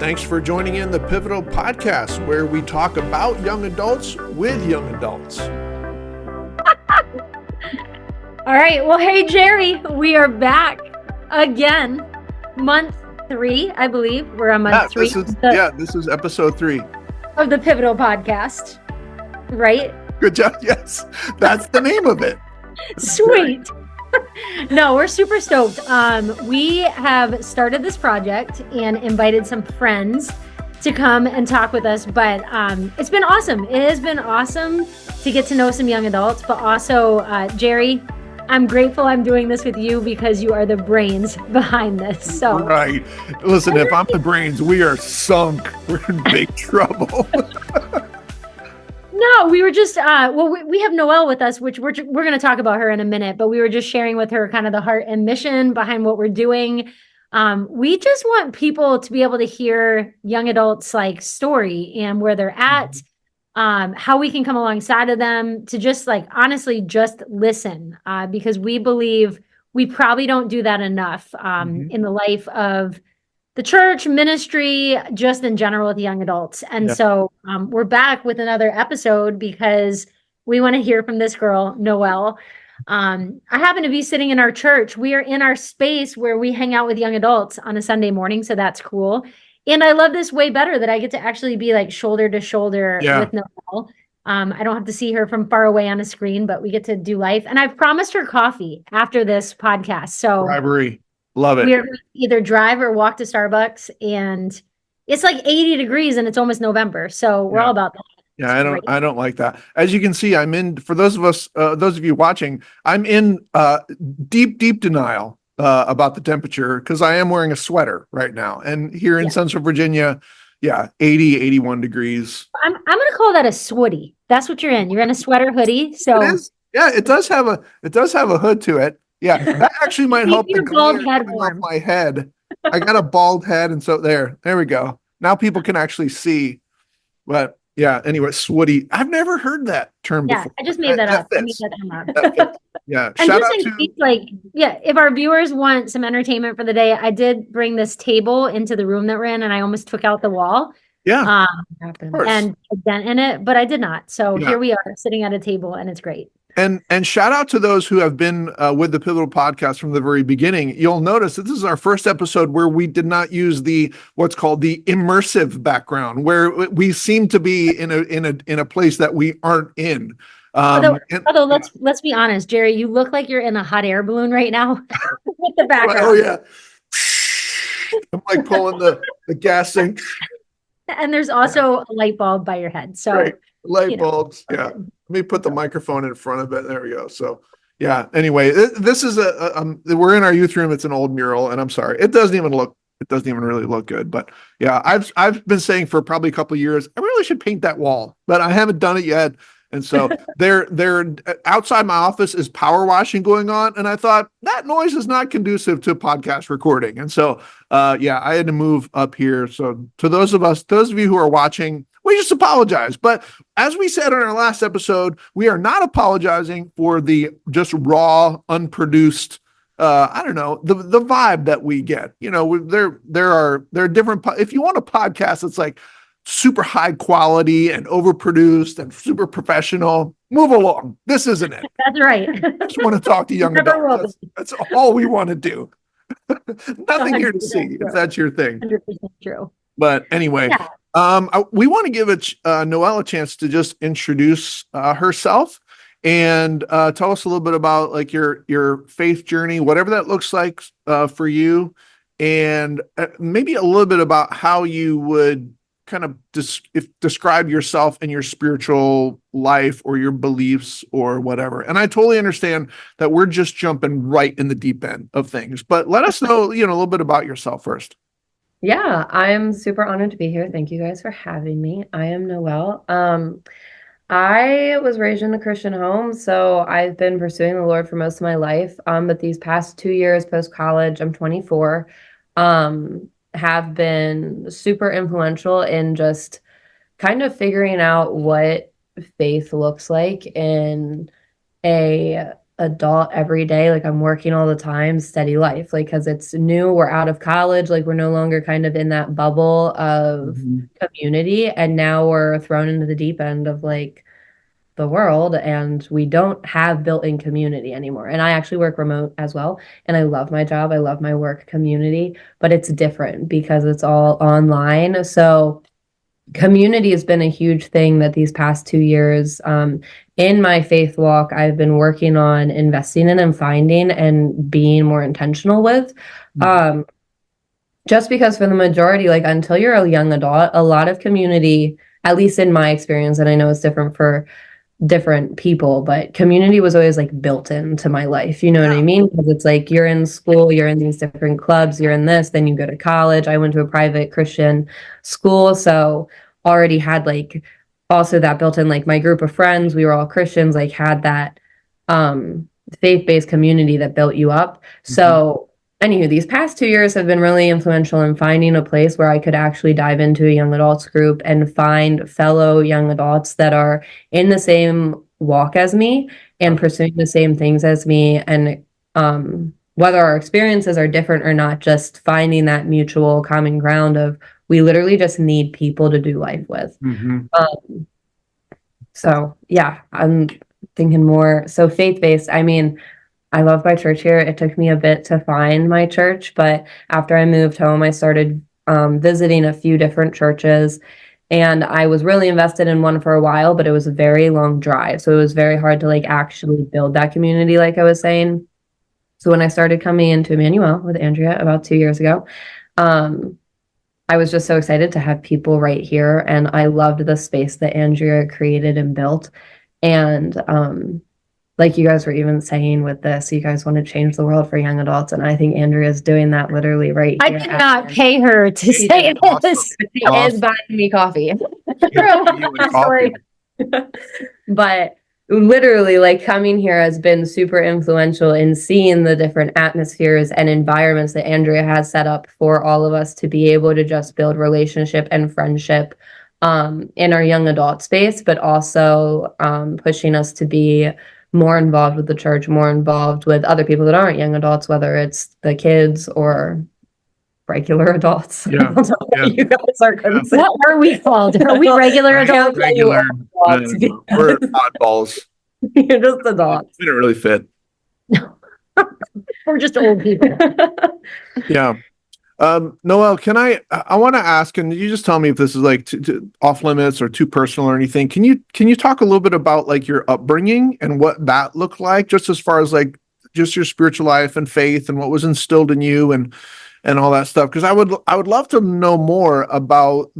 Thanks for joining in the Pivotal Podcast, where we talk about young adults with young adults. All right. Well, hey, Jerry, we are back again. Month 3, I believe. We're on month 3. This is episode 3 of the Pivotal Podcast, right? Good job. Yes, that's the name of it. Sweet. No, we're super stoked. We have started this project and invited some friends to come and talk with us, but it's been awesome. It has been awesome to get to know some young adults, but also, Jerry, I'm grateful I'm doing this with you because you are the brains behind this. So right. Listen, if I'm the brains, we are sunk. We're in big trouble. No, we were just, we have Noel with us, which we're going to talk about her in a minute, but we were just sharing with her kind of the heart and mission behind what we're doing. We just want people to be able to hear young adults' like story and where they're at, how we can come alongside of them to just honestly, just listen, because we believe we probably don't do that enough in the life of the church, ministry, just in general with young adults. And so we're back with another episode because we want to hear from this girl, Noel. I happen to be sitting in our church. We are in our space where we hang out with young adults on a Sunday morning. So that's cool. And I love this way better that I get to actually be like shoulder to shoulder with Noel. I don't have to see her from far away on a screen, but we get to do life. And I've promised her coffee after this podcast. So bribery. Love it. We're going to either drive or walk to Starbucks, and it's like 80 degrees and it's almost November. So we're all about that. Yeah, I don't like that. As you can see, I'm in, for those of you watching, I'm in deep denial about the temperature because I am wearing a sweater right now. And here in Central Virginia, 81 degrees. I'm going to call that a swooty. That's what you're in. You're in a sweater hoodie. So it is. Yeah, it does have a hood to it. Yeah, that actually might help the bald head off my head. I got a bald head, and so there we go. Now people can actually see. But yeah, anyway, swooty. I've never heard that term before. I just made that up. I made that term up. Yeah, and shout out to if our viewers want some entertainment for the day, I did bring this table into the room that we're in, and I almost took out the wall. Yeah, and a dent in it, but I did not. So here we are sitting at a table, and it's great. And shout out to those who have been with the Pivotal Podcast from the very beginning. You'll notice that this is our first episode where we did not use what's called the immersive background, where we seem to be in a place that we aren't in. Although let's be honest, Jerry, you look like you're in a hot air balloon right now with the background. Oh yeah, I'm like pulling the gas thing. And there's also a light bulb by your head. So right. Light bulbs. Yeah. Let me put the microphone in front of it. There we go. So yeah. Anyway, this is we're in our youth room. It's an old mural, and I'm sorry. It doesn't even really look good. But yeah, I've been saying for probably a couple of years, I really should paint that wall, but I haven't done it yet. And so they're outside my office is power washing going on. And I thought that noise is not conducive to podcast recording. And so, I had to move up here. So to those of you who are watching, we just apologize. But as we said in our last episode, we are not apologizing for the just raw, unproduced, the vibe that we get. You know, there are different, if you want a podcast, it's like super high quality and overproduced and super professional, move along. This isn't it. That's right. I just want to talk to young adults. That's all we want to do. Nothing here to see true. If that's your thing. 100% true. But anyway, we want to give Noel a chance to just introduce herself and tell us a little bit about like your faith journey, whatever that looks like for you, and maybe a little bit about how you would kind of describe yourself and your spiritual life or your beliefs or whatever. And I totally understand that we're just jumping right in the deep end of things, but let us know, a little bit about yourself first. Yeah, I'm super honored to be here. Thank you guys for having me. I am Noel. I was raised in a Christian home, so I've been pursuing the Lord for most of my life. But these past 2 years post-college, I'm 24, have been super influential in just kind of figuring out what faith looks like in a adult every day. Like I'm working all the time, steady life, like because it's new, we're out of college, like we're no longer kind of in that bubble of community, and now we're thrown into the deep end of like the world, and we don't have built-in community anymore. And I actually work remote as well, and I love my job, I love my work community, but it's different because it's all online. So community has been a huge thing that these past 2 years, in my faith walk, I've been working on investing in and finding and being more intentional with. Just because for the majority, like until you're a young adult, a lot of community, at least in my experience, and I know it's different for different people, but community was always like built into my life. You know what I mean? Because it's like you're in school, you're in these different clubs, you're in this, then you go to college. I went to a private Christian school, so already had like also that built in, like my group of friends, we were all Christians, like had that faith-based community that built you up. So anywho, these past 2 years have been really influential in finding a place where I could actually dive into a young adults group and find fellow young adults that are in the same walk as me and pursuing the same things as me. And whether our experiences are different or not, just finding that mutual common ground of we literally just need people to do life with. So yeah, I'm thinking more so faith-based. I mean, I love my church here. It took me a bit to find my church, but after I moved home, I started visiting a few different churches, and I was really invested in one for a while, but it was a very long drive. So it was very hard to like actually build that community, like I was saying. So when I started coming into Emmanuel with Andrea about 2 years ago, I was just so excited to have people right here, and I loved the space that Andrea created and built. And like you guys were even saying with this, you guys want to change the world for young adults, and I think Andrea's doing that literally right I here. did not pay her to say Awesome. this. She is buying me coffee. You and coffee. But literally, like coming here has been super influential in seeing the different atmospheres and environments that Andrea has set up for all of us to be able to just build relationship and friendship in our young adult space, but also pushing us to be more involved with the church, more involved with other people that aren't young adults, whether it's the kids or regular adults. Yeah. I don't know what you guys are considered. What are we called? Are we regular adults? Regular. Adults, We're oddballs. You're just adults. We don't really fit. We're just old people. Yeah. Noel, I want to ask, and you just tell me if this is like off limits or too personal or anything. Can you talk a little bit about like your upbringing and what that looked like, just as far as like just your spiritual life and faith and what was instilled in you and all that stuff? Because I would love to know more about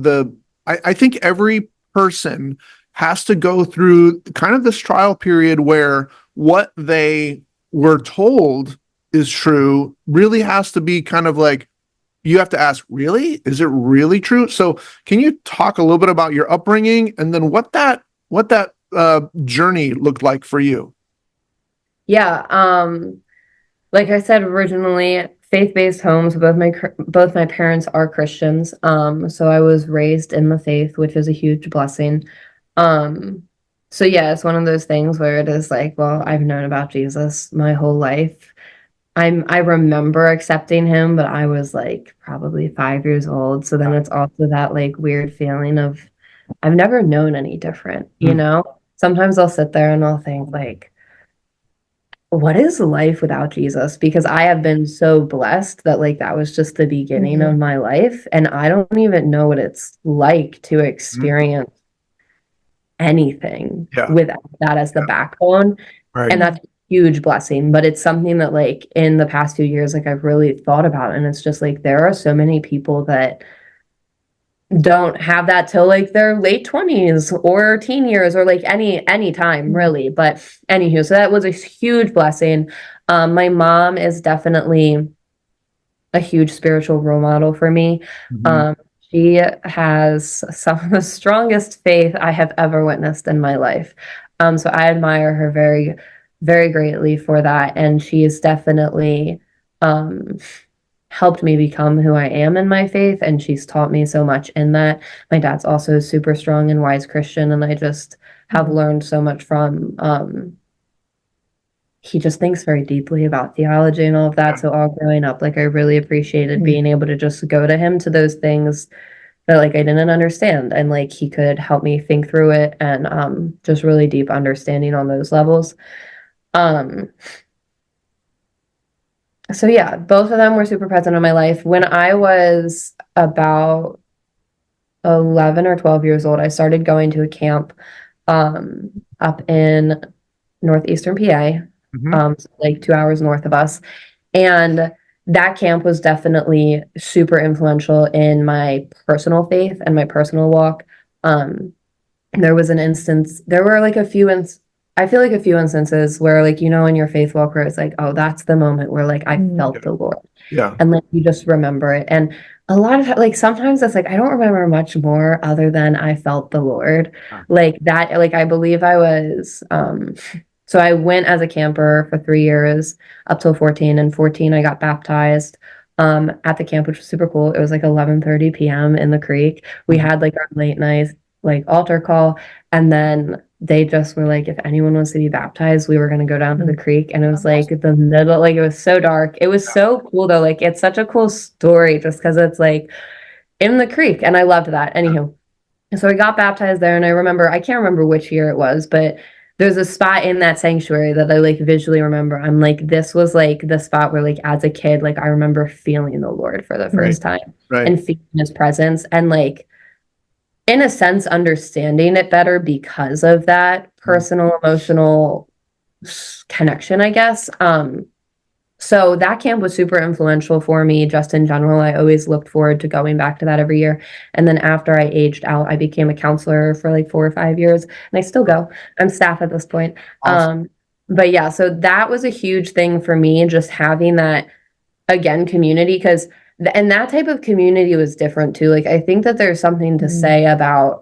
I think every person has to go through kind of this trial period where what they were told is true really has to be kind of like, you have to ask, really? Is it really true? So can you talk a little bit about your upbringing and then what that journey looked like for you? Yeah, like I said originally, faith-based homes. Both my parents are Christians. So I was raised in the faith, which is a huge blessing. So yeah, it's one of those things where it is like, well, I've known about Jesus my whole life. I remember accepting him, but I was like probably 5 years old. So then it's also that like weird feeling of I've never known any different, you know? Sometimes I'll sit there and I'll think like, what is life without Jesus? Because I have been so blessed that like that was just the beginning of my life. And I don't even know what it's like to experience anything without that as the backbone. Right. And that's a huge blessing. But it's something that like in the past few years, like I've really thought about. And it's just like there are so many people that don't have that till like their late 20s or teen years or like any time really. But anywho, so that was a huge blessing. My mom is definitely a huge spiritual role model for me. She has some of the strongest faith I have ever witnessed in my life. So I admire her very, very greatly for that. And she is definitely helped me become who I am in my faith, and she's taught me so much in that. My dad's also super strong and wise Christian, and I just have learned so much from he just thinks very deeply about theology and all of that. So all growing up, like I really appreciated being able to just go to him to those things that like I didn't understand, and like he could help me think through it, and just really deep understanding on those levels. Um so yeah, both of them were super present in my life. When I was about 11 or 12 years old, I started going to a camp up in northeastern PA, Mhm. so like 2 hours north of us. And that camp was definitely super influential in my personal faith and my personal walk. There was an instance, there were like a few I feel like a few instances where like, in your faith walk where it's like, oh, that's the moment where like I felt the Lord, Yeah. and like you just remember it. And a lot of like sometimes it's like I don't remember much more other than I felt the Lord. Ah. Like that, like I believe I was so I went as a camper for 3 years up till 14, and 14 I got baptized at the camp, which was super cool. It was like 11:30 p.m. in the creek. We Mhm. had like our late night like altar call, and then they just were like, if anyone wants to be baptized, we were going to go down to the creek. And it was like the middle, like it was so dark. It was so cool though. Like it's such a cool story just because it's like in the creek. And I loved that. Anywho, so I got baptized there. And I remember, I can't remember which year it was, but there's a spot in that sanctuary that I like visually remember. I'm like, this was like the spot where, like, as a kid, like I remember feeling the Lord for the Right. first time Right. and feeling his presence. And like, in a sense, understanding it better because of that personal, emotional connection, I guess. So that camp was super influential for me just in general. I always looked forward to going back to that every year. And then after I aged out, I became a counselor for like 4 or 5 years, and I still go. I'm staff at this point. Awesome. But yeah, so that was a huge thing for me, just having that again community, because and that type of community was different too. Like I think that there's something to say about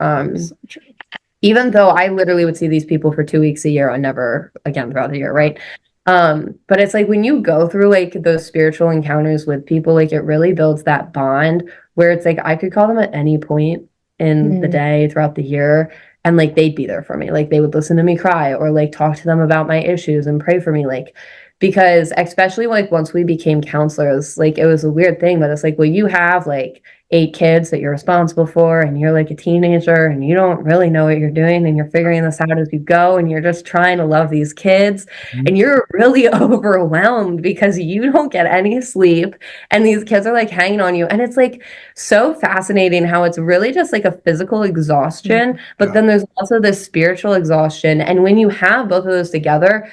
even though I literally would see these people for 2 weeks a year and never again throughout the year, right? But it's like when you go through like those spiritual encounters with people, like it really builds that bond where it's like I could call them at any point in the day throughout the year, and like they'd be there for me. Like they would listen to me cry or like talk to them about my issues and pray for me. Like because especially like once we became counselors, like it was a weird thing, but it's like, well, you have like 8 kids that you're responsible for, and you're like a teenager and you don't really know what you're doing, and you're figuring this out as you go, and you're just trying to love these kids, Mhm. and you're really overwhelmed because you don't get any sleep, and these kids are like hanging on you. And it's like so fascinating how it's really just like a physical exhaustion, but Yeah. then there's also this spiritual exhaustion. And when you have both of those together,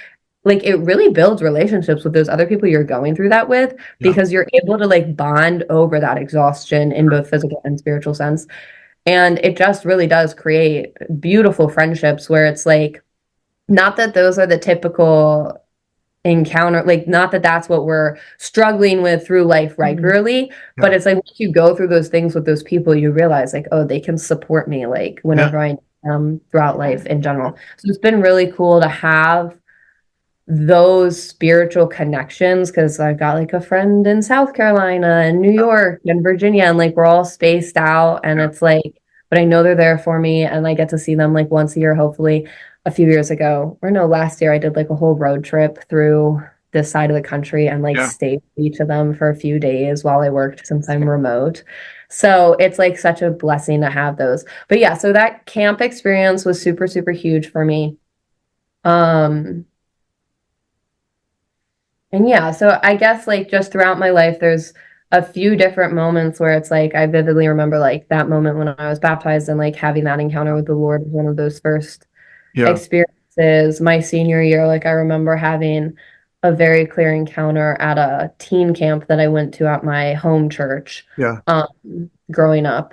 like it really builds relationships with those other people you're going through that with, Yeah. because you're able to like bond over that exhaustion in both physical and spiritual sense. And it just really does create beautiful friendships where it's like, not that those are the typical encounter, like not that that's what we're struggling with through life regularly, but Yeah. it's like once you go through those things with those people, you realize like, oh, they can support me like Yeah. whenever I throughout life in general. So it's been really cool to have those spiritual connections, because I've got like a friend in South Carolina and New York and Virginia, and like we're all spaced out, and Yeah. it's like, but I know they're there for me, and I get to see them like once a year, hopefully. A few years ago, or no, last year, I did like a whole road trip through this side of the country and like Yeah. stayed with each of them for a few days while I worked, since I'm remote. So it's like such a blessing to have those. But yeah, so that camp experience was super, super huge for me. Um, And yeah, so I guess like just throughout my life, there's a few different moments where it's like I vividly remember like that moment when I was baptized, and like having that encounter with the Lord was one of those first Yeah. experiences. My senior year, like I remember having a very clear encounter at a teen camp that I went to at my home church Yeah. growing up,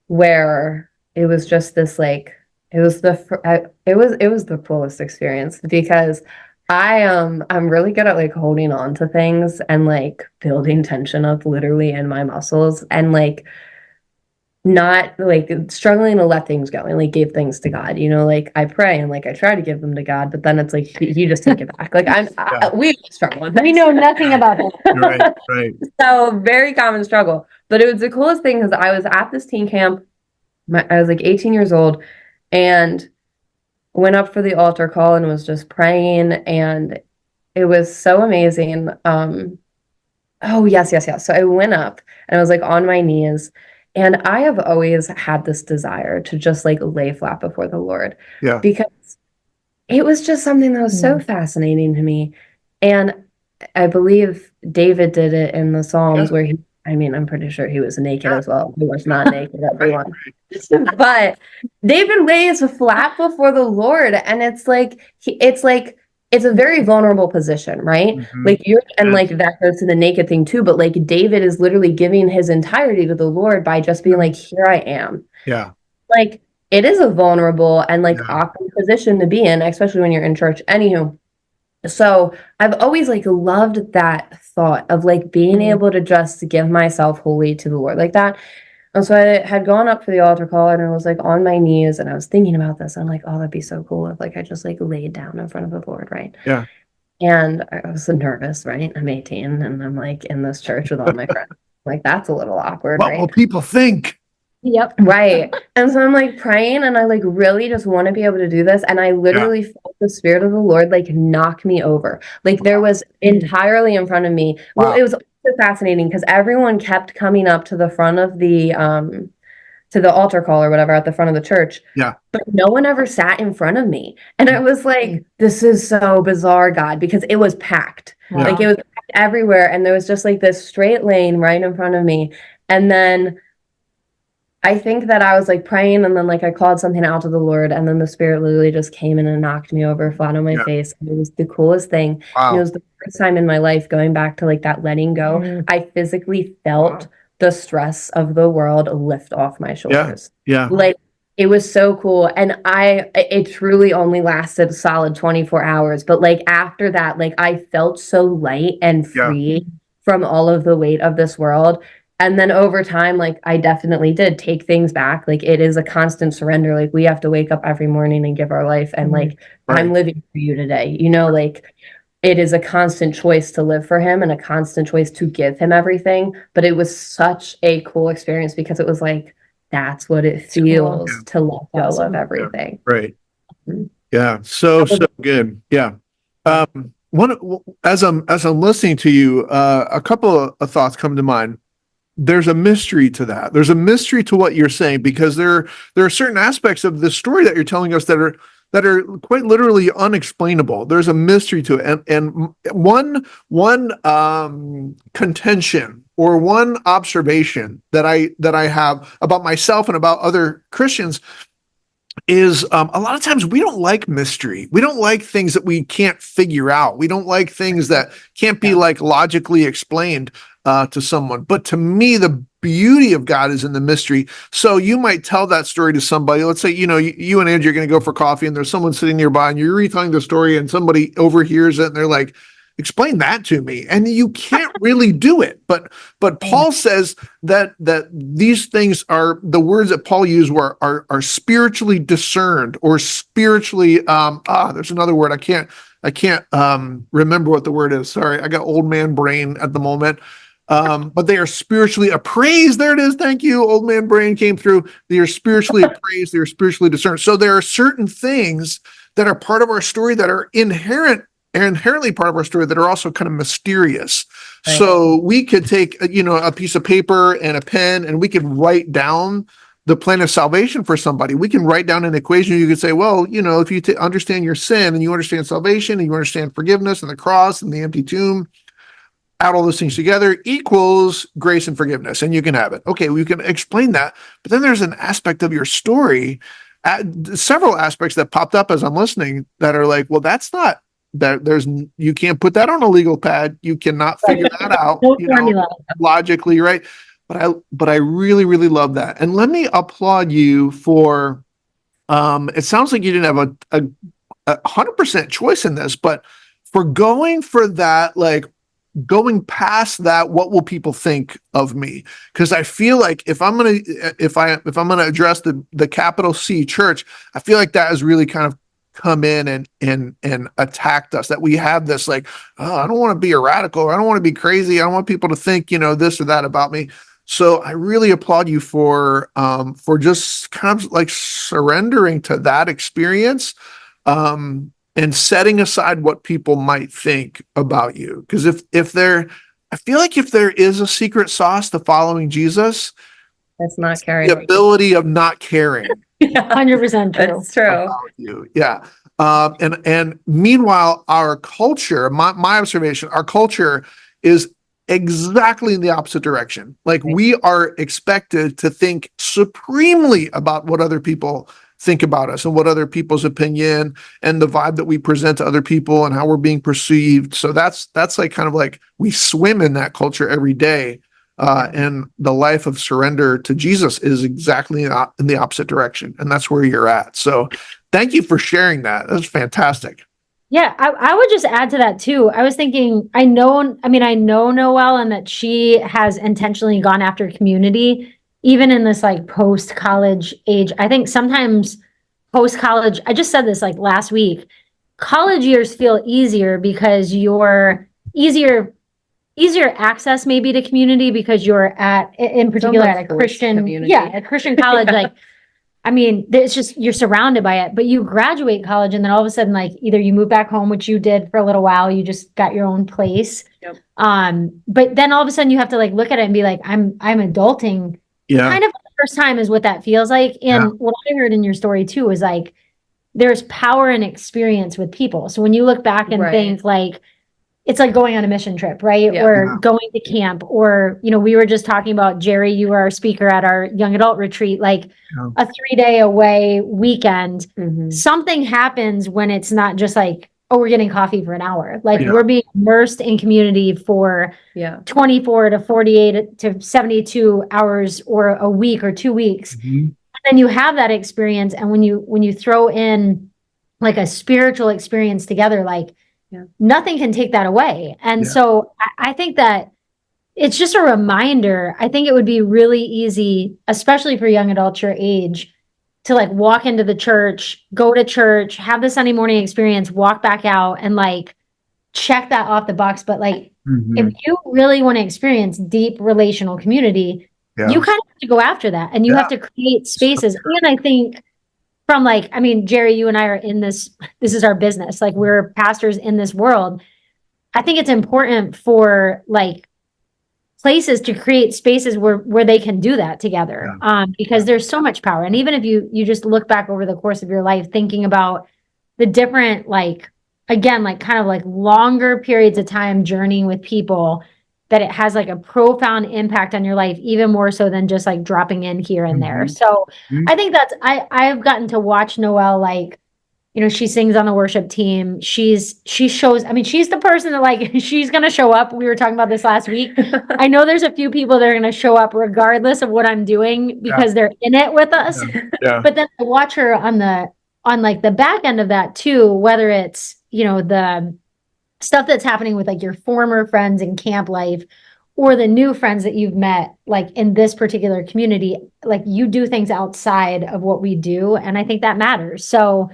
where it was just this like it was the coolest experience, because I'm really good at like holding on to things and like building tension up literally in my muscles, and like not like struggling to let things go and like give things to God. Like I pray and like I try to give them to God, but then it's like you just take it back. Like Yeah. we struggle with We this. know nothing about Right. that. Right. So very common struggle. But it was the coolest thing because I was at this teen camp. I was like 18 years old, and went up for the altar call and was just praying. And it was so amazing. Oh, yes. So I went up and I was like on my knees. And I have always had this desire to just like lay flat before the Lord Yeah. because it was just something that was so Mm. fascinating to me. And I believe David did it in the Yeah. Psalms where I mean, I'm pretty sure he was naked Yeah. as well. He was not naked, Right. everyone. But David lays flat before the Lord, and it's a very vulnerable position, right? Mhm. Like you're, and Yes. like that goes to the naked thing too. But like David is literally giving his entirety to the Lord by just being like, "Here I am." Yeah. Like it is a vulnerable and like Yeah. awkward position to be in, especially when you're in church. Anywho, so I've always like loved that thought of like being Mm. able to just give myself wholly to the Lord like that. And so I had gone up for the altar call and I was like on my knees and I was thinking about this. I'm like, oh, that'd be so cool if like I just like laid down in front of the Lord, right? Yeah. And I was nervous, right? I'm 18 and I'm like in this church with all my friends. Like that's a little awkward, What will right? people think? Yep. Right. And so I'm like praying and I like really just want to be able to do this. And I Yeah. literally felt the spirit of the Lord like knock me over. Like there was entirely in front of me. Well, Wow. it was also fascinating because everyone kept coming up to the front of the altar call or whatever at the front of the church. Yeah. But no one ever sat in front of me. And I was like, this is so bizarre, God, because it was packed. Yeah. Like it was packed everywhere. And there was just like this straight lane right in front of me. And then I think that I was like praying and then like I called something out to the Lord and then the spirit literally just came in and knocked me over flat on my Yeah. face. And it was the coolest thing. And it Wow. was the first time in my life going back to like that letting go. Mm. I physically felt the stress of the world lift off my Yeah. shoulders. Yeah. Like it was so cool. And it truly only lasted a solid 24 hours. But like after that, like I felt so light and Yeah. free from all of the weight of this world. And then over time, like I definitely did take things back. Like it is a constant surrender. Like we have to wake up every morning and give our life. And like Right. I'm living for you today. Like it is a constant choice to live for him and a constant choice to give him everything. But it was such a cool experience because it was like that's what it Cool. feels to let go of Awesome. everything. Right. Mhm. Yeah. So, That was so good. Yeah. One, as I'm listening to you, a couple of thoughts come to mind. There's a mystery to that. There's a mystery to what you're saying because there are certain aspects of this story that you're telling us that are quite literally unexplainable. There's a mystery to it, and one contention or one observation that I have about myself and about other Christians is a lot of times we don't like mystery. We don't like things that we can't figure out. We don't like things that can't be like logically explained to someone. But to me, the beauty of God is in the mystery. So you might tell that story to somebody. Let's say, you and Andrew are going to go for coffee and there's someone sitting nearby and you're retelling the story and somebody overhears it and they're like, explain that to me. And you can't really do it. But Paul says that these things are the words that Paul used are spiritually discerned or spiritually there's another word I can't remember what the word is. Sorry, I got old man brain at the moment. But they are spiritually appraised. There it is. Thank you. Old man brain came through. They are spiritually appraised. They are spiritually discerned. So there are certain things that are part of our story that are inherently part of our story that are also kind of mysterious. Right. So we could take, a piece of paper and a pen and we could write down the plan of salvation for somebody. We can write down an equation. You could say, well, if you understand your sin and you understand salvation and you understand forgiveness and the cross and the empty tomb, add all those things together equals grace and forgiveness, and you can have it. Okay, we can explain that. But then there's an aspect of your story, several aspects that popped up as I'm listening that are like, well, that's not that you can't put that on a legal pad. You cannot figure that out, No formula. logically, right? But I really, really love that. And let me applaud you for it sounds like you didn't have a 100% choice in this, but for going for that, like going past that, what will people think of me? Because I feel like if I'm gonna address the capital C church, I feel like that has really kind of come in and attacked us. That we have this like, oh, I don't want to be a radical, or I don't want to be crazy. I don't want people to think this or that about me. So I really applaud you for just kind of like surrendering to that experience. and setting aside what people might think about you. Because I feel like if there is a secret sauce to following Jesus, That's not the caring. ability of not caring 100% true. That's true. about you. Yeah. And meanwhile, our culture, my observation, our culture is exactly in the opposite direction. Like Right. we are expected to think supremely about what other people think about us and what other people's opinion and the vibe that we present to other people and how we're being perceived. So that's like kind of like we swim in that culture every day. And the life of surrender to Jesus is exactly in the opposite direction. And that's where you're at. So thank you for sharing that. That's fantastic. Yeah, I would just add to that too. I was thinking, I know Noelle and that she has intentionally gone after community, even in this like post-college age. I think sometimes post-college, I just said this like last week, college years feel easier because you're easier access maybe to community because you're in particular much at a forced Christian, community. a Christian college, Yeah. like I mean, it's just you're surrounded by it, but you graduate college and then all of a sudden, like either you move back home, which you did for a little while, you just got your own place. Yep. But then all of a sudden you have to like look at it and be like, I'm adulting Yeah. kind of for the first time is what that feels like. And what I heard in your story too is like there's power and experience with people. So when you look back and Right. think like it's like going on a mission trip, right? Yeah. Or going to camp, or, we were just talking about Jerry, you were our speaker at our young adult retreat, like a 3-day away weekend. Mhm. Something happens when it's not just like, oh, we're getting coffee for an hour. Like Yeah. we're being immersed in community for 24 to 48 to 72 hours or a week or 2 weeks. Mhm. And you have that experience. And when you throw in like a spiritual experience together, like nothing can take that away. And so I think that it's just a reminder. I think it would be really easy, especially for young adults your age, to like walk into the church, go to church, have the Sunday morning experience, walk back out and like check that off the box. But like, if you really want to experience deep relational community, you kind of have to go after that and you have to create spaces. And I think from like, I mean, Jerry, you and I are in this is our business. Like we're pastors in this world. I think it's important for like places to create spaces where they can do that together. Because there's so much power. And even if you just look back over the course of your life, thinking about the different, like, again, like kind of like longer periods of time journeying with people, that it has like a profound impact on your life, even more so than just like dropping in here and there. So I think I've gotten to watch Noelle, like, she sings on the worship team. She shows, I mean, she's the person that like, she's going to show up. We were talking about this last week. I know there's a few people that are going to show up regardless of what I'm doing because they're in it with us. But then I watch her on like the back end of that too, whether it's, the stuff that's happening with like your former friends in camp life or the new friends that you've met like in this particular community. Like you do things outside of what we do, and I think that matters. So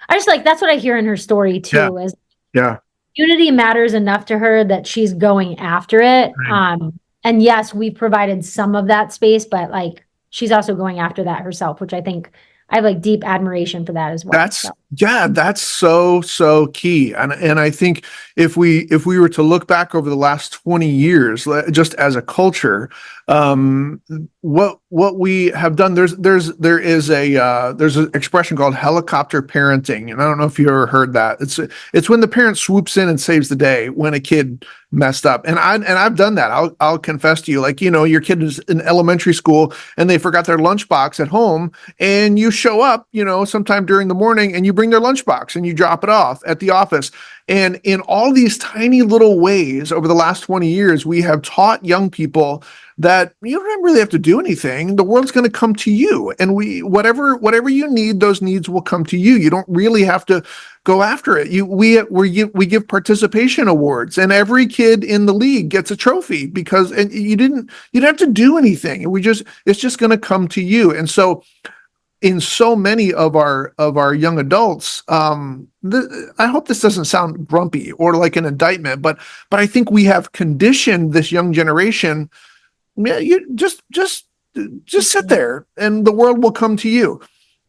I just like, that's what I hear in her story too, is unity matters enough to her that she's going after it. And yes, we provided some of that space, but like she's also going after that herself, which I think I have like deep admiration for that as well. That's so key. And I think if we were to look back over the last 20 years, just as a culture, what we have done, there's an expression called helicopter parenting. And I don't know if you ever heard that. It's when the parent swoops in and saves the day when a kid messed up. And I've done that. I'll confess to you, like, your kid is in elementary school and they forgot their lunchbox at home, and you show up, sometime during the morning, and you bring their lunchbox and you drop it off at the office. And in all these tiny little ways over the last 20 years, we have taught young people that you don't really have to do anything. The world's going to come to you, and whatever you need, those needs will come to you. You don't really have to go after it. We give participation awards, and every kid in the league gets a trophy because you didn't have to do anything. It's just going to come to you. And so in so many of our young adults, I hope this doesn't sound grumpy or like an indictment, but I think we have conditioned this young generation. Yeah, you just sit there, and the world will come to you.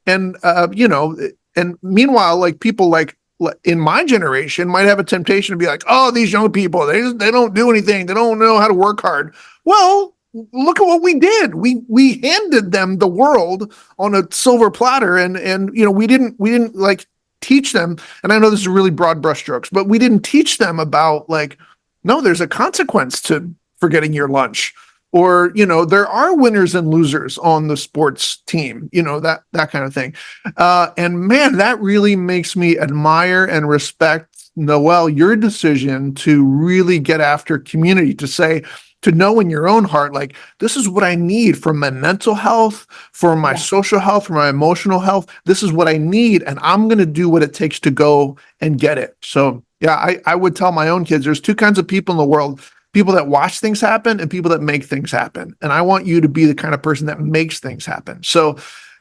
And and meanwhile, like people like in my generation might have a temptation to be like, oh, these young people, they don't do anything. They don't know how to work hard. Well, look at what we did. We handed them the world on a silver platter, and we didn't like teach them. And I know this is really broad brushstrokes, but we didn't teach them about like, no, there's a consequence to forgetting your lunch, or there are winners and losers on the sports team, that kind of thing. And man, that really makes me admire and respect, Noel, your decision to really get after community, to know in your own heart, like, this is what I need for my mental health, for my social health, for my emotional health. This is what I need, and I'm going to do what it takes to go and get it. So yeah, I would tell my own kids, there's two kinds of people in the world: people that watch things happen and people that make things happen. And I want you to be the kind of person that makes things happen. So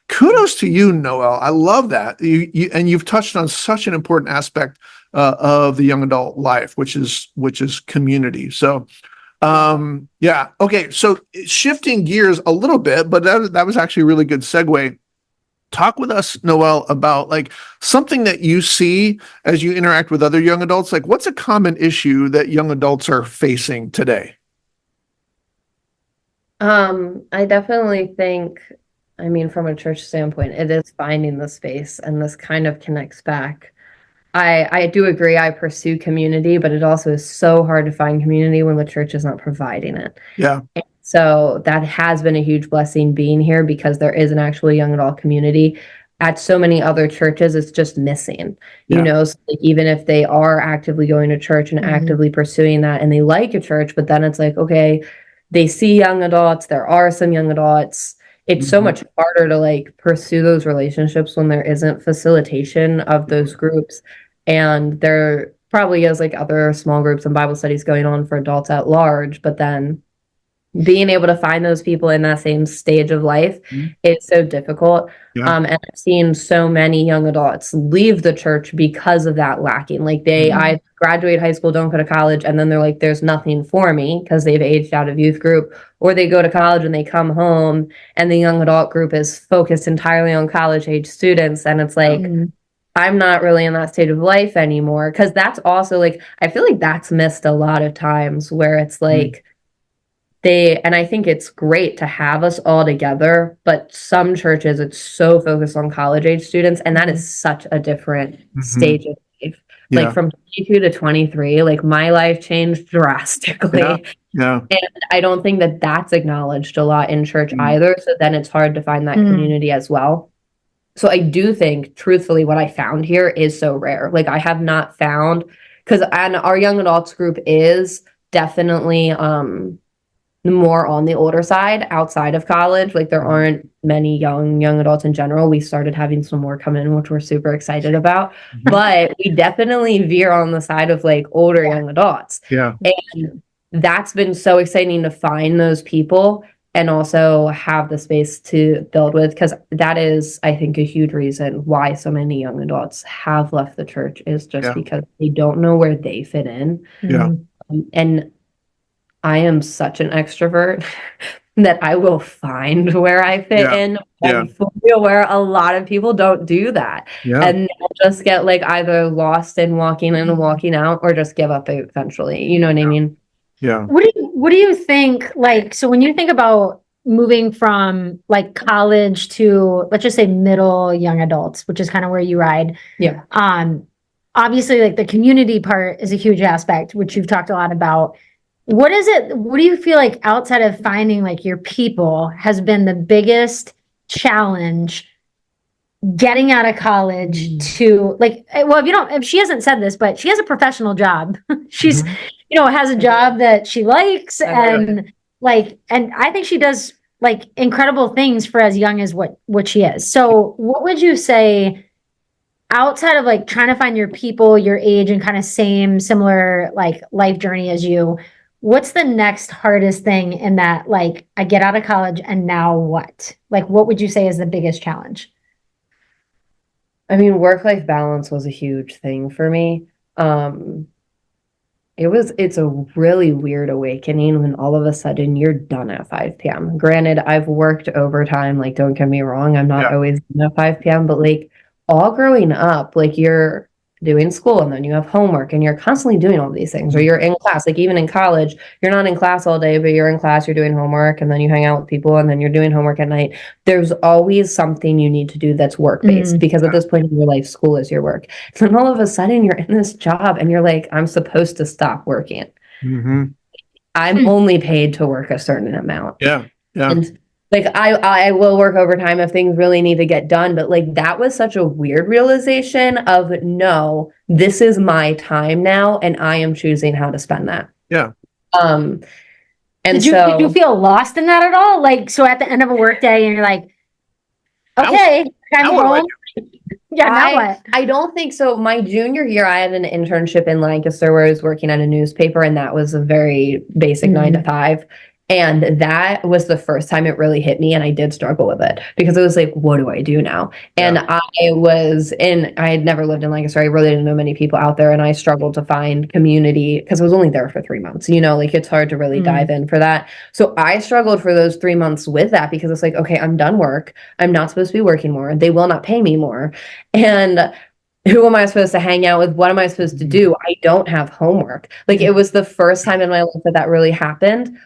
kudos to you, Noel. I love that. And you've touched on such an important aspect of the young adult life, which is community. So yeah. Okay. So shifting gears a little bit, but that was actually a really good segue. Talk with us, Noel, about like something that you see as you interact with other young adults. Like, what's a common issue that young adults are facing today? I definitely think, I mean, from a church standpoint, it is finding the space, and this kind of connects back. I do agree, I pursue community, but it also is so hard to find community when the church is not providing it. Yeah. So that has been a huge blessing being here, because there is an actual young adult community. At so many other churches, it's just missing, so like, even if they are actively going to church and actively pursuing that, and they like a church, but then it's like, okay, they see young adults, there are some young adults. It's so much harder to like pursue those relationships when there isn't facilitation of those groups. And there probably is like other small groups and Bible studies going on for adults at large, but then being able to find those people in that same stage of life is so difficult. Yeah. And I've seen so many young adults leave the church because of that lacking. Like I graduate high school, don't go to college, and then they're like, there's nothing for me, because they've aged out of youth group, or they go to college and they come home and the young adult group is focused entirely on college age students. And it's like, I'm not really in that state of life anymore. Because that's also like, I feel like that's missed a lot of times, where it's like, and I think it's great to have us all together, but some churches, it's so focused on college age students, and that is such a different stage of life. Yeah. Like from 22 to 23, like my life changed drastically. Yeah. And I don't think that that's acknowledged a lot in church either. So then it's hard to find that community as well. So I do think, truthfully, what I found here is so rare. Like I have not found, and our young adults group is definitely, more on the older side outside of college. Like there aren't many young adults in general. We started having some more come in, which we're super excited about, but we definitely veer on the side of like older young adults. Yeah. And that's been so exciting to find those people and also have the space to build with, because that is, I think, a huge reason why so many young adults have left the church, is just because they don't know where they fit in. Yeah. And I am such an extrovert that I will find where I fit in, and where a lot of people don't do that. And they'll just get like either lost in walking in and walking out, or just give up eventually. You know what I mean? Yeah. What do you think, like, so when you think about moving from like college to, let's just say, middle young adults, which is kind of where you ride. Yeah. Obviously, like the community part is a huge aspect, which you've talked a lot about. What do you feel like, outside of finding like your people, has been the biggest challenge getting out of college to, like, well, if she hasn't said this, but she has a professional job. She's, has a job that she likes, and I think she does like incredible things for as young as what she is. So what would you say, outside of like trying to find your people, your age, and kind of similar like life journey as you, what's the next hardest thing in that, like, I get out of college and now what? Like, what would you say is the biggest challenge? I mean, work-life balance was a huge thing for me. It's a really weird awakening when all of a sudden you're done at 5 p.m. Granted, I've worked overtime, like, don't get me wrong, I'm not always done at 5 p.m., but like all growing up, like doing school and then you have homework and you're constantly doing all these things, or you're in class, like even in college, you're not in class all day, but you're in class, you're doing homework, and then you hang out with people and then you're doing homework at night. There's always something you need to do that's work-based because at this point in your life, school is your work. So then all of a sudden you're in this job and you're like, I'm supposed to stop working. I'm only paid to work a certain amount. Yeah. And like I will work overtime if things really need to get done, but like that was such a weird realization of no, this is my time now and I am choosing how to spend that. Yeah. And did you feel lost in that at all? Like, so at the end of a work day and you're like, okay, I'm home. Yeah, now what? I don't think so. My junior year, I had an internship in Lancaster where I was working at a newspaper, and that was a very basic 9 to 5. And that was the first time it really hit me, and I did struggle with it because it was like, what do I do now? And I had never lived in Lancaster. I really didn't know many people out there, and I struggled to find community because I was only there for 3 months. Like it's hard to really dive in for that. So I struggled for those 3 months with that because it's like, okay, I'm done work. I'm not supposed to be working more. They will not pay me more. And who am I supposed to hang out with? What am I supposed to do? I don't have homework. Like it was the first time in my life that really happened.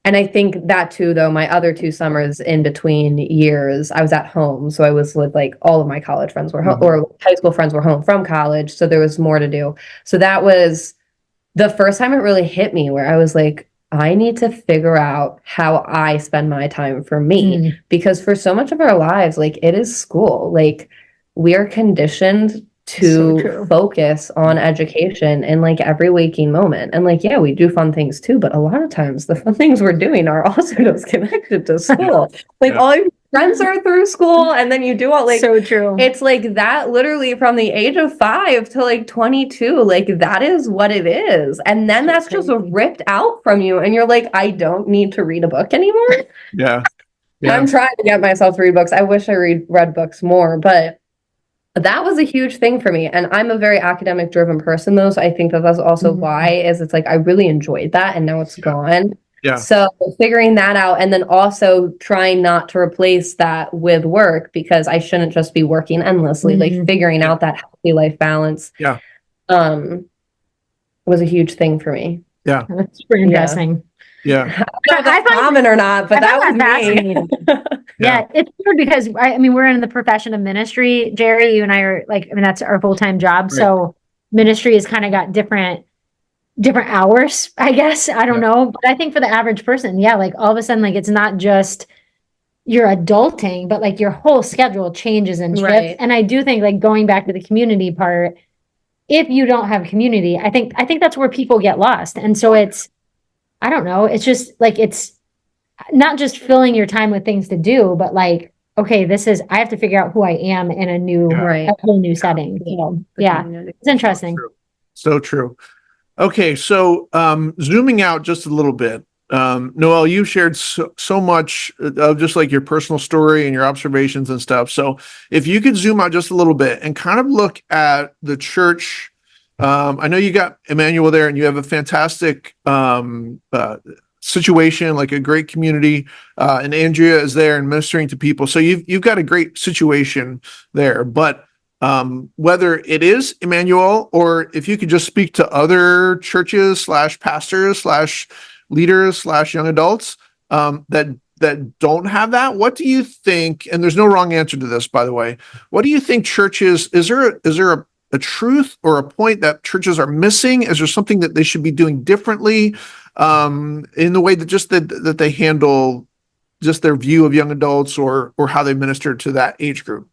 And I think that too, though, my other 2 summers in between years, I was at home. So I was with like all of my college friends were home, or high school friends were home from college. So there was more to do. So that was the first time it really hit me where I was like, I need to figure out how I spend my time for me. Because for so much of our lives, like it is school, like we are conditioned to focus on education in like every waking moment. And like, yeah, we do fun things too, but a lot of times the fun things we're doing are also just connected to school. Like all your friends are through school, and then you do all like, so true. It's like that literally from the age of 5 to like 22, like that is what it is. And then that's just ripped out from you. And you're like, I don't need to read a book anymore. Yeah. I'm trying to get myself to read books. I wish I read books more, but that was a huge thing for me. And I'm a very academic driven person though. So I think that's also why it's like, I really enjoyed that and now it's gone. Yeah. So figuring that out and then also trying not to replace that with work because I shouldn't just be working endlessly, like figuring out that healthy life balance. Yeah. Was a huge thing for me. Yeah. That's super interesting. Yeah. I don't know if that's common or not, but that was fascinating. Yeah, it's weird because I mean, we're in the profession of ministry. Jerry, you and I are like, I mean, that's our full-time job. Right. So ministry has kind of got different hours, I guess. I don't know. But I think for the average person, yeah, like all of a sudden, like it's not just you're adulting, but like your whole schedule changes and shifts. Right. And I do think like going back to the community part, if you don't have community, I think that's where people get lost. And so it's, I don't know. It's just like, it's not just filling your time with things to do, but like, okay, I have to figure out who I am in a whole new setting. So, yeah, it's interesting. So true. Okay. So, zooming out just a little bit, Noel, you shared so much of just like your personal story and your observations and stuff. So if you could zoom out just a little bit and kind of look at the church. I know you got Emmanuel there and you have a fantastic situation, like a great community, and Andrea is there and ministering to people. So you've got a great situation there. But whether it is Emmanuel or if you could just speak to other churches / pastors / leaders / young adults that don't have that, what do you think? And there's no wrong answer to this, by the way. What do you think churches? Is there a truth or a point that churches are missing? Is there something that they should be doing differently in the way that they handle just their view of young adults or how they minister to that age group?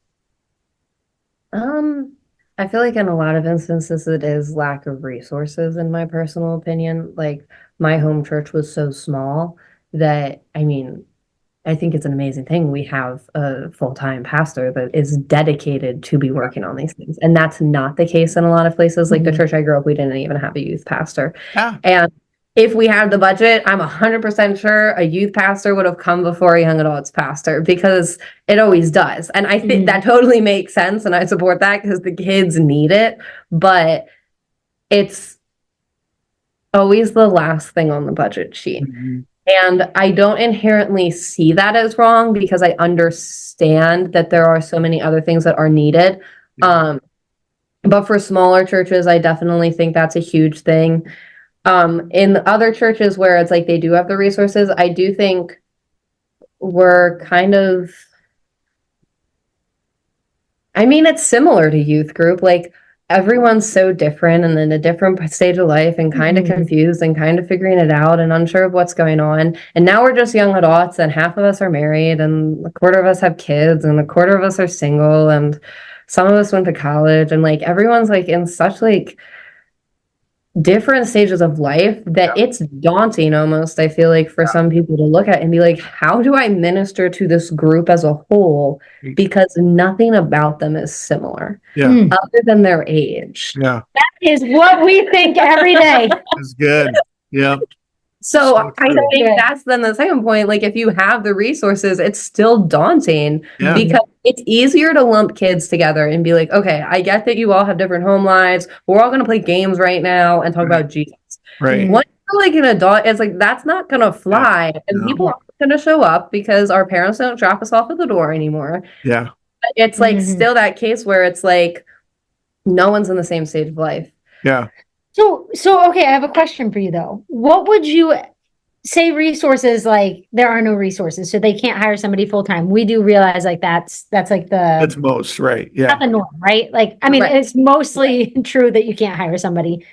I feel like in a lot of instances it is lack of resources, in my personal opinion. Like my home church was so small that, I mean, I think it's an amazing thing. We have a full-time pastor that is dedicated to be working on these things. And that's not the case in a lot of places. Like the church I grew up, we didn't even have a youth pastor. Yeah. And if we had the budget, I'm 100% sure a youth pastor would have come before a young adults pastor because it always does. And I think that totally makes sense. And I support that because the kids need it. But it's always the last thing on the budget sheet. And I don't inherently see that as wrong because I understand that there are so many other things that are needed. But for smaller churches, I definitely think that's a huge thing. In the other churches where it's like they do have the resources, I do think we're kind of, I mean, it's similar to youth group. Like everyone's so different and in a different stage of life and kind of confused and kind of figuring it out and unsure of what's going on. And now we're just young adults and half of us are married and a quarter of us have kids and a quarter of us are single and some of us went to college and like everyone's like in such like different stages of life that it's daunting almost, I feel like, for some people to look at and be like, how do I minister to this group as a whole? Because nothing about them is similar other than their age. Yeah. That is what we think every day. That's good. Yeah. So I true. think that's then the second point. Like, if you have the resources, it's still daunting because it's easier to lump kids together and be like, okay, I get that you all have different home lives. We're all going to play games right now and talk about Jesus. Right. Once you're like an adult, it's like, that's not going to fly. And people aren't going to show up because our parents don't drop us off at the door anymore. Yeah. But it's like still that case where it's like, no one's in the same stage of life. Yeah. So okay, I have a question for you though. What would you say resources, like there are no resources, so they can't hire somebody full time? We do realize like that's like That's most, right. Yeah. not the norm, right? Like, I mean, it's mostly true that you can't hire somebody.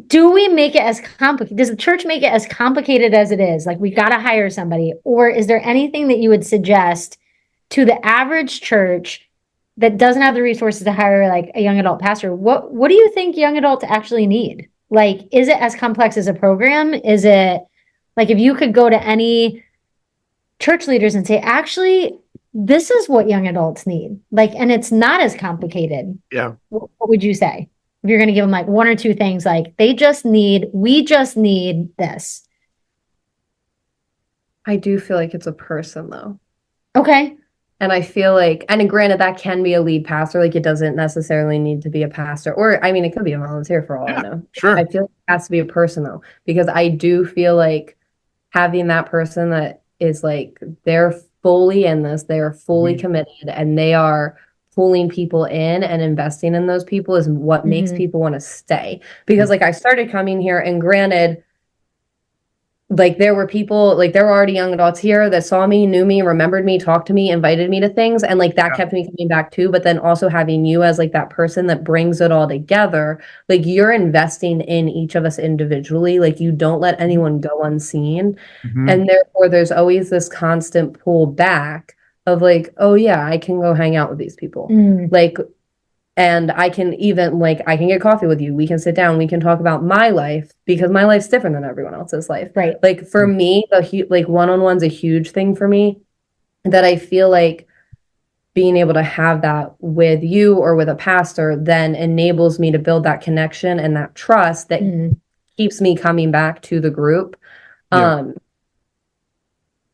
Do we make it as complicated? Does the church make it as complicated as it is? Like we got to hire somebody, or is there anything that you would suggest to the average church that doesn't have the resources to hire like a young adult pastor? What do you think young adults actually need? Like, is it as complex as a program? Is it like if you could go to any church leaders and say, actually, this is what young adults need, like, and it's not as complicated. Yeah. What would you say? If you're going to give them like one or two things, like we just need this. I do feel like it's a person though. Okay. And I feel like, and granted, that can be a lead pastor. Like it doesn't necessarily need to be a pastor, or I mean, it could be a volunteer for all I know. Sure. I feel like it has to be a person though, because I do feel like having that person that is like, they're fully in this, they're fully committed, and they are pulling people in and investing in those people is what makes people want to stay. Because like I started coming here, and granted, like there were people, like there were already young adults here that saw me, knew me, remembered me, talked to me, invited me to things. And like that kept me coming back too. But then also having you as like that person that brings it all together, like you're investing in each of us individually. Like you don't let anyone go unseen. And therefore there's always this constant pull back of like, oh yeah, I can go hang out with these people. Like, and I can even like, I can get coffee with you. We can sit down. We can talk about my life because my life's different than everyone else's life. Right. Like for me, like one-on-one's a huge thing for me, that I feel like being able to have that with you or with a pastor then enables me to build that connection and that trust that keeps me coming back to the group. And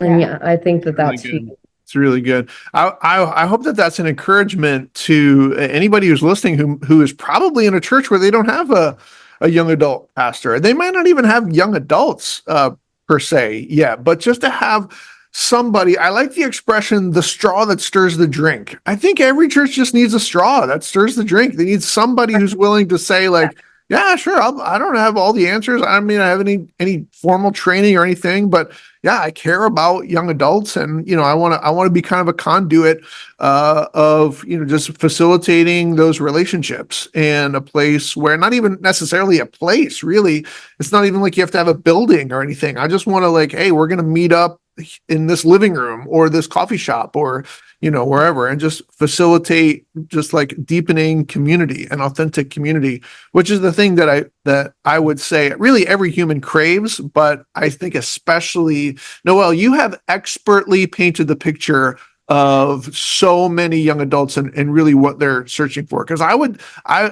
I think that that's huge. It's really good. I hope that that's an encouragement to anybody who's listening who is probably in a church where they don't have a young adult pastor. They might not even have young adults per se yet, but just to have somebody, I like the expression, the straw that stirs the drink. I think every church just needs a straw that stirs the drink. They need somebody who's willing to say like, yeah, sure. I don't have all the answers. I mean, I have any formal training or anything, but yeah, I care about young adults, and I want to be kind of a conduit of just facilitating those relationships, and a place where, not even necessarily a place, really, it's not even like you have to have a building or anything. I just want to like, hey, we're going to meet up in this living room or this coffee shop or wherever, and just facilitate just like deepening community and authentic community, which is the thing that I would say really every human craves. But I think especially, Noel, you have expertly painted the picture of so many young adults and really what they're searching for. Because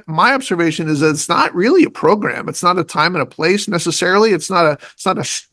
my observation is that it's not really a program. It's not a time and a place necessarily. It's not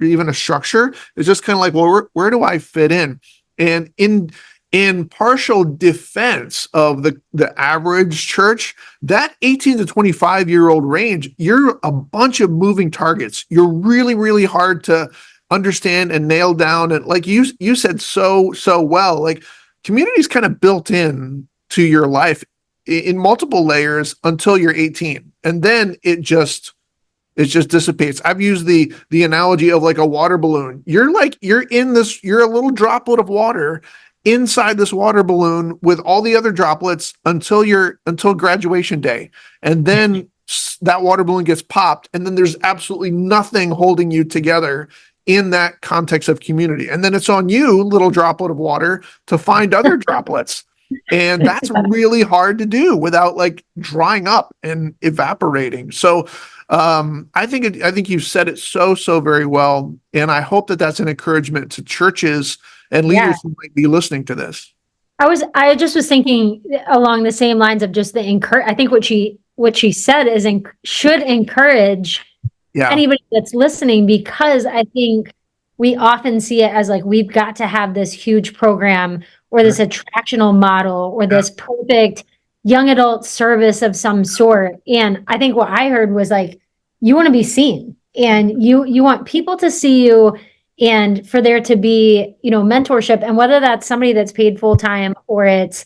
even a structure. It's just kind of like, well, where do I fit in? And in partial defense of the average church, that 18 to 25-year-old range, you're a bunch of moving targets. You're really, really hard to understand and nail down. And like you said so well, like community is kind of built in to your life in multiple layers until you're 18. And then it just dissipates. I've used the analogy of like a water balloon. You're a little droplet of water inside this water balloon with all the other droplets until graduation day. And then that water balloon gets popped, and then there's absolutely nothing holding you together in that context of community. And then it's on you, little droplet of water, to find other droplets. And that's really hard to do without like drying up and evaporating. So I think you've said it so very well. And I hope that that's an encouragement to churches and leaders who might be listening to this. I just was thinking along the same lines of just I think what she said is should encourage anybody that's listening, because I think we often see it as like, we've got to have this huge program or this attractional model or this perfect young adult service of some sort. And I think what I heard was like, you want to be seen, and you want people to see you, and for there to be, mentorship. And whether that's somebody that's paid full time or it's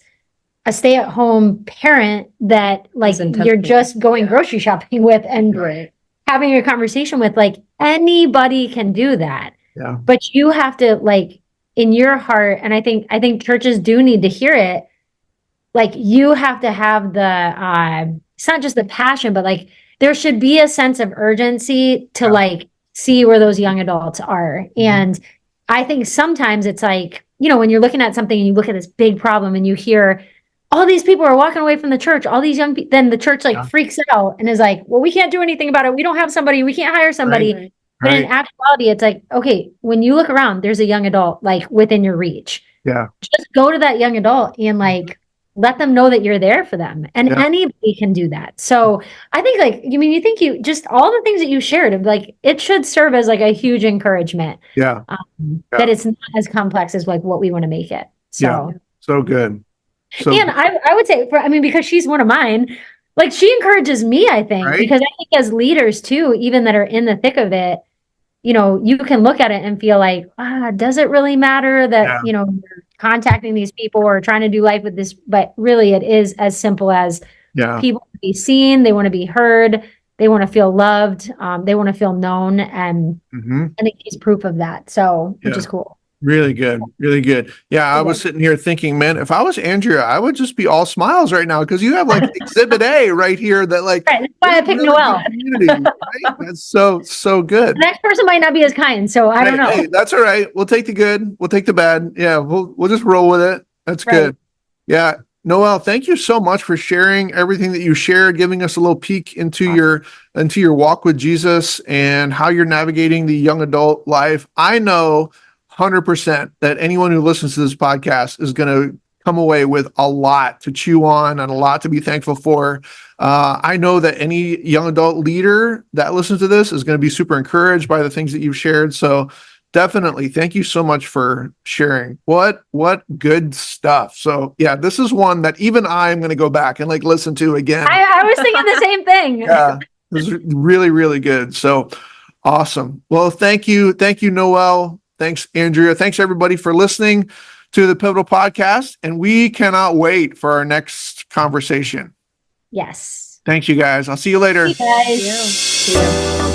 a stay-at-home parent that like you're just going grocery shopping with and having a conversation with, like, anybody can do that. Yeah. But you have to, like, in your heart, and I think churches do need to hear it, like, you have to have it's not just the passion, but like there should be a sense of urgency to like see where those young adults are. And I think sometimes it's like, when you're looking at something and you look at this big problem and you hear all these people are walking away from the church, all these young people, then the church freaks out and is like, well, we can't do anything about it. We don't have somebody, we can't hire somebody. Right. But in actuality, it's like, okay, when you look around, there's a young adult like within your reach. Yeah. Just go to that young adult and like let them know that you're there for them. And anybody can do that. So I think like, you think you just all the things that you shared, like it should serve as like a huge encouragement. Yeah. That it's not as complex as like what we want to make it. So so good. So and I would say because she's one of mine, like she encourages me, I think, because I think as leaders too, even that are in the thick of it, you can look at it and feel like, does it really matter that, you're contacting these people or trying to do life with this? But really it is as simple as people want to be seen. They want to be heard. They want to feel loved. They want to feel known. And I think he's proof of that. So, which is cool. Really good. Really good. Yeah. I was sitting here thinking, man, if I was Andrea, I would just be all smiles right now. Cause you have like exhibit A right here that like, that's why I picked really Noel. Right? That's so good. The next person might not be as kind. So I don't know. Hey, that's all right. We'll take the good. We'll take the bad. Yeah. We'll just roll with it. That's good. Yeah. Noel, thank you so much for sharing everything that you shared, giving us a little peek into your walk with Jesus and how you're navigating the young adult life. I know 100% that anyone who listens to this podcast is going to come away with a lot to chew on and a lot to be thankful for. I know that any young adult leader that listens to this is going to be super encouraged by the things that you've shared. So definitely, thank you so much for sharing. What good stuff. So yeah, this is one that even I'm going to go back and like listen to again. I was thinking the same thing. Yeah, this is really, really good. So awesome. Well, thank you, Noel. Thanks, Andrea. Thanks, everybody, for listening to the Pivotal Podcast. And we cannot wait for our next conversation. Yes. Thanks, you guys. I'll see you later. See you guys. See you.